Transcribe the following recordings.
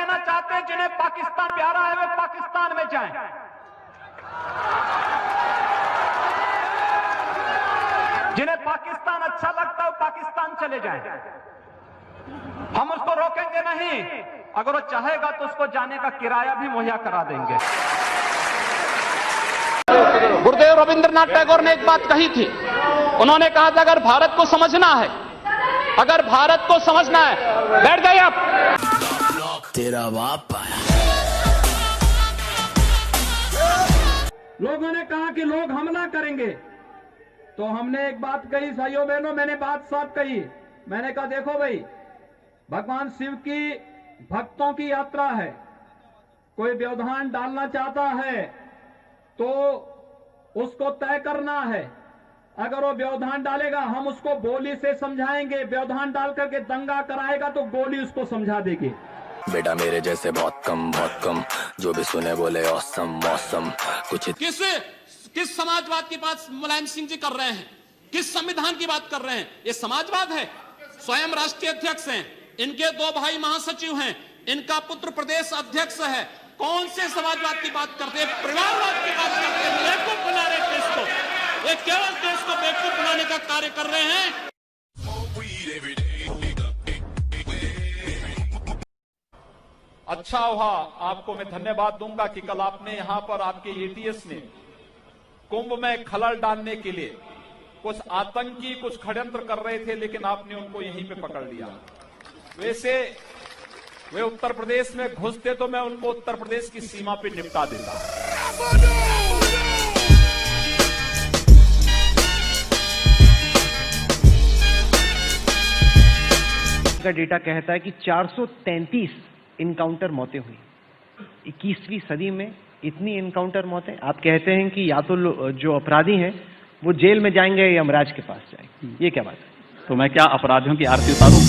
रहना चाहते हैं, जिन्हें पाकिस्तान प्यारा है, वे पाकिस्तान में जाएं। जिन्हें पाकिस्तान अच्छा लगता है वो पाकिस्तान चले जाएं। हम उसको रोकेंगे नहीं। अगर वो चाहेगा तो उसको जाने का किराया भी मुहैया करा देंगे। गुरुदेव रविंद्रनाथ टैगोर ने एक बात कही थी। उन्होंने कहा था अगर भारत को समझना है, अगर भारत को समझना है, बैठ गए आप। तेरा बाप आया। लोगों ने कहा कि लोग हमला करेंगे, तो हमने एक बात कही, भाइयों बहनों, मैंने बात साफ कही। मैंने कहा देखो भाई, भगवान शिव की भक्तों की यात्रा है। कोई व्यवधान डालना चाहता है तो उसको तय करना है। अगर वो व्यवधान डालेगा हम उसको गोली से समझाएंगे, व्यवधान डाल करके दंगा कराएगा तो गोली उसको समझा देगी। बेटा मेरे जैसे बहुत कम जो भी सुने बोले औसम मौसम कुछ। किस समाजवाद की बात मुलायम सिंह जी कर रहे हैं? किस संविधान की बात कर रहे हैं? ये समाजवाद है। स्वयं राष्ट्रीय अध्यक्ष हैं, इनके 2 भाई महासचिव हैं, इनका पुत्र प्रदेश अध्यक्ष है। कौन से समाजवाद की बात करते हैं? परिवारवाद की बात करते हैं। बेवकूफ बना रहे देश को, ये केवल देश को बेवकूफ बनाने का कार्य कर रहे हैं। अच्छा हुआ, आपको मैं धन्यवाद दूंगा कि कल आपने यहां पर आपके एटीएस ने कुंभ में खलल डालने के लिए कुछ आतंकी कुछ षड्यंत्र कर रहे थे, लेकिन आपने उनको यहीं पे पकड़ लिया। वैसे वे उत्तर प्रदेश में घुसते तो मैं उनको उत्तर प्रदेश की सीमा पे निपटा देता। का डेटा कहता है कि 433 इनकाउंटर मौतें हुई 21वीं सदी में। इतनी इनकाउंटर मौतें, आप कहते हैं कि या तो जो अपराधी हैं वो जेल में जाएंगे या यमराज के पास जाएंगे, ये क्या बात है? तो मैं क्या अपराधियों की आरती उतारूं?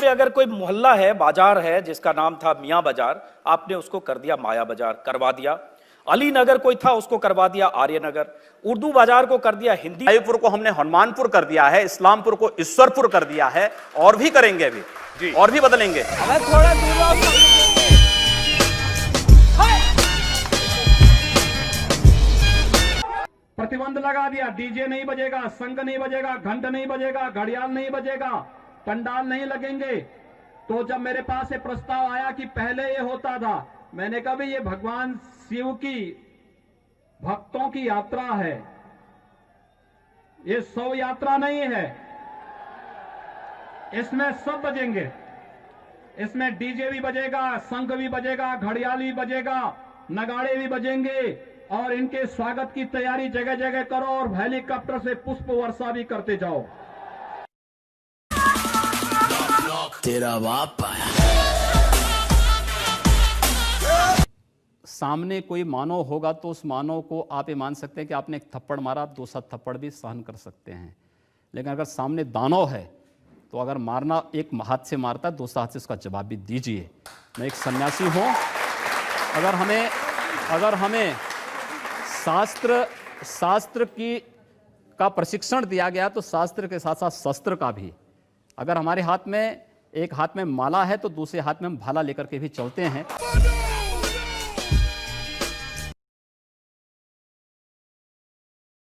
अगर कोई मोहल्ला है, बाजार है जिसका नाम था मियां बाजार, आपने उसको कर दिया माया बाजार, करवा दिया। अली नगर कोई था, उसको करवा दिया आर्य नगर। उर्दू बाजार को कर दिया हिंदी। रायपुर को हमने हनुमानपुर कर दिया है, इस्लामपुर को ईश्वरपुर कर दिया है, और भी करेंगे अभी जी, और भी बदलेंगे। थोड़ा प्रतिबंध लगा दिया, डीजे नहीं बजेगा, शंख नहीं बजेगा, घंट नहीं बजेगा, घड़ियाल नहीं बजेगा, पंडाल नहीं लगेंगे। तो जब मेरे पास ये प्रस्ताव आया कि पहले ये होता था, मैंने कहा भाई ये भगवान शिव की भक्तों की यात्रा है, ये शव यात्रा नहीं है। इसमें सब बजेंगे, इसमें डीजे भी बजेगा, शंख भी बजेगा, घड़ियाल भी बजेगा, नगाड़े भी बजेंगे, और इनके स्वागत की तैयारी जगह जगह करो और हेलीकॉप्टर से पुष्प वर्षा भी करते जाओ। तेरा बाप आया। सामने कोई मानव होगा तो उस मानव को आप ये मान सकते हैं कि आपने एक थप्पड़ मारा, आप 2 थप्पड़ भी सहन कर सकते हैं। लेकिन अगर सामने दानव है तो अगर मारना एक हाथ से मारता है, 2 हाथ से उसका जवाब भी दीजिए। मैं एक सन्यासी हूँ। अगर हमें शास्त्र का प्रशिक्षण दिया गया तो शास्त्र के साथ साथ शस्त्र का भी। अगर हमारे हाथ में एक हाथ में माला है तो दूसरे हाथ में हम भाला लेकर के भी चलते हैं।